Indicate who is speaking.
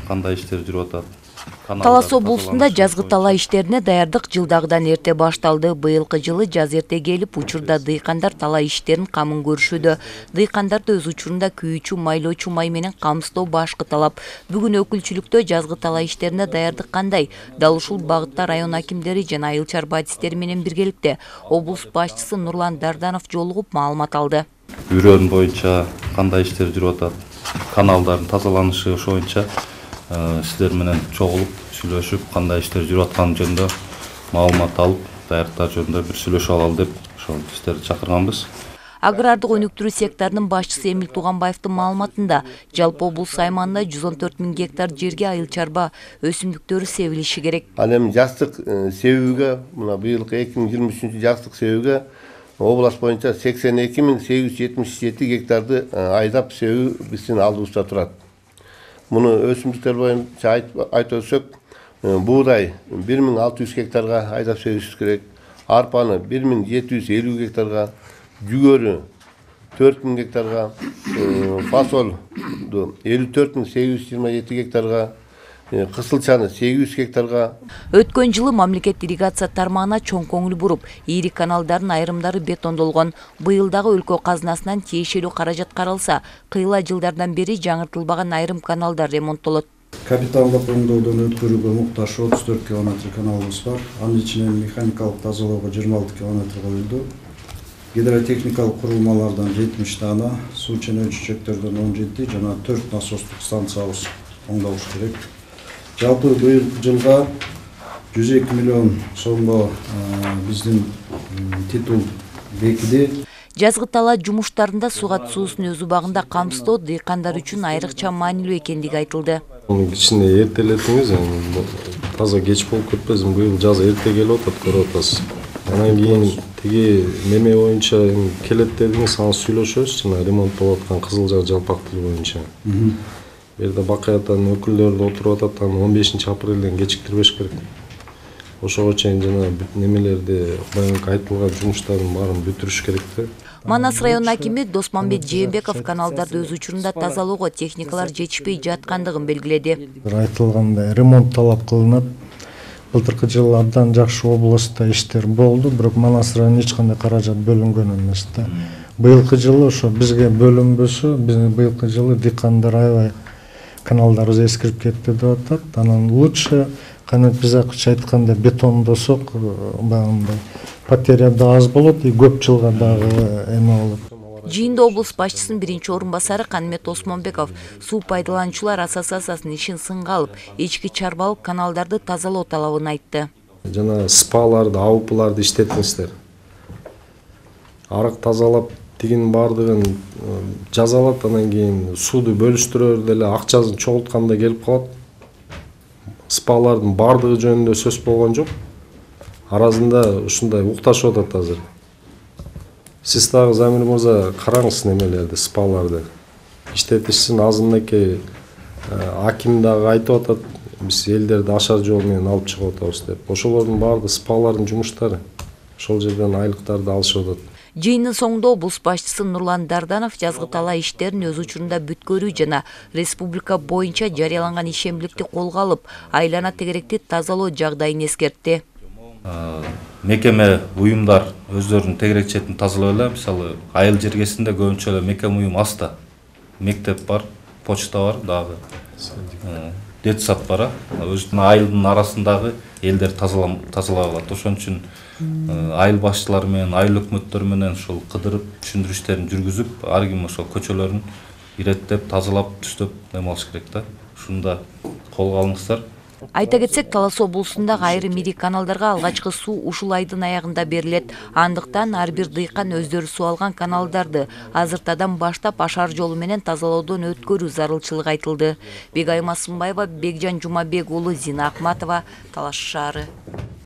Speaker 1: кандай иштер жүрүп атат?
Speaker 2: Талас облусунда жазгы талаа иштерине даярдык жылдагыдан эрте башталды. Быйылкы жылы жаз эрте келип, учурда дыйкандар талаа иштерин камын көрүшүүдө. Дыйкандарды өз учурунда күйүүчү, майлоочу май менен камсыздоо башкы талап. Бүгүн өкүлчүлүктө жазгы талаа иштерине даярдык кандай? Дал ушул багытта район акимдери жана айыл чарба адистери менен биргеликте облус башчысы Нурлан Дарданов жолугуп маалымат алды.
Speaker 1: Үрөн боюнча кандай иштер жүрүп атат? Каналдардын тазаланышы ошо боюнча сиздер менен чогулуп сүйлөшүп, кандай иштер жүрүп атканы жөнүндө маалымат алып, даярдыктар жөнүндө бир сүйлөшүп алалы деп ошол сиздерди чакырганбыз.
Speaker 2: Агрардык өнүктүрүү секторунун башчысы Эмил Туганбаевдин маалыматында жалпы облус аймагында 114 000 гектар жерге айыл чарба өсүмдүктөрү себилиши керек.
Speaker 3: Ал эми жастык себүүгө, мына быйылкы 2023 жастык себүүгө область боюнча 82 877 гектарды айдап себүү биздин алдыбызда турат. Муну өсүмдүктөр боюнча айтып өтсөк, буудай 1600 гектарга айдап себүүбүз керек, арпаны 1750 гектарга, жүгөрү 4000 гектарга, фасолду 54 827 гектарга, кысылчаны 800 гектарга.
Speaker 2: Өткөн жылы мамлекет ирригация тармагына чоң көңүл буруп, ири каналдардын айрымдары бетондолгон. Быйыл дагы өлкө казынасынан тиешелүү каражат каралса, кыйла жылдардан бери жаңыртылбаган айрым каналдар ремонттолот.
Speaker 4: Капиталдык оңдоодон өткөрүүгө мукташ 34 километр каналыбыз бар. Анын ичинен механикалык тазалоого 26 километр коюлду. Гидротехникалык курулмалардан 70 дана, суу ченөөчүчөктөрдөн 17 жана 4 насостук станциябыз оңдолуш керек. Жалпы быйылкы жылга 102 миллион сомго биздин титул бекиди.
Speaker 2: Жазгы талаа жумуштарында сугат суусун өз убагында камсыздоо дыйкандар үчүн айрыкча маанилүү экендиги айтылды.
Speaker 5: Кичине эртелетиңиз, таза кеч болуп кетпесин. Быйыл жаз эрте келип атат, көрүп атасыз. Анан кийин тиги неме боюнча келет дедиңиз, аны сүйлөшөбүз, жана ремонт болуп аткан Кызылжар жалпак тил боюнча. Берде бакыяттан өкүлдөр отуруп атат, аны 15 апрелден кечиктирбеш керек. Ошого чейин жана немелерди баягы айтылган жумуштардын баарын бүтүрүш керек да.
Speaker 2: Манас район акими Досманбет Жээнбеков каналдарды өз учурунда тазалоого техникалар жетишпей жаткандыгын белгиледи.
Speaker 6: Айтылгандай ремонт талап кылынат. Былтыркы жылдардан жакшы областта иштер болду, бирок Манас районуна эч кандай каражат бөлүнгөн эмес да. Быйылкы жылы ошо бизге бөлүнбөсө, биздин быйылкы жылы дыйкандар аябай каналдарыбыз эскирип кетти деп атат. Анан лучше кана биз айтканда бетондосок, баягындай потеря да аз болот, көп жылга дагы эме болот.
Speaker 2: Жыйында облус башчысынын биринчи орун басары Канмет Осмонбеков суу пайдалануучулар ассоциациясынын ишин сынга алып, ички чарбалык каналдарды тазалоо талабын айтты.
Speaker 5: Жана спаларды, АУПларды иштетиңиздер. Арык тазалап тигин бардыгын жазалат, анан кийин сууду бөлүштүрөр деле акчасын чогултканда келип калат. Спалардын бардыгы жөнүндө сөз болгон жок. Арасында ушундай укташып атат азыр. Сиз дагы Замир мырза караңыз немелерди, спаларды. Иштетишсин азырынакей аким дагы айтып атат, биз элдерди ашар жол менен алып чыгып атабыз деп. Ошолордун баардыгы спалардын жумуштары. Ошол жерден айлыктарды алышып атат.
Speaker 2: Жыйындын соңунда облус башчысы Нурлан Дарданов жазгы талаа иштерин өз учурунда бүткөрүү жана республика боюнча жарыяланган ишембиликти колго алып, айлана тегеректи тазалоо жагдайын эскертти.
Speaker 1: Мекеме уюмдар өздөрүнүн тегерек четин тазалап эле, мисалы айыл жергесинде көбүнчө эле мекеме уюм аста. Мектеп бар, почта бар, дагы детсад бар. Өзүнүн айылдын арасындагы элдер тазалап алат. Ошон үчүн айыл башчылары менен, айыл өкмөттөр менен ошол кыдырып, түшүндүрүү иштерин жүргүзүп, ар ким ошол көчөлөрүн иреттеп, тазалап, түстөп нем алыш керек да. Ушунда колго алыңыздар.
Speaker 2: Айта кетсек, Талас облусундагы айрым ири каналдарга алгачкы суу ушул айдын аягында берилет. Андыктан ар бир дыйкан өздөрү суу алган каналдарды азыртадан баштап ашар жолу менен тазалоодон өткөрүү зарылчылыгы айтылды. Бегайым Асымбаева, Бекжан Жумабек уулу, Зина Акматова, Талаш шаары.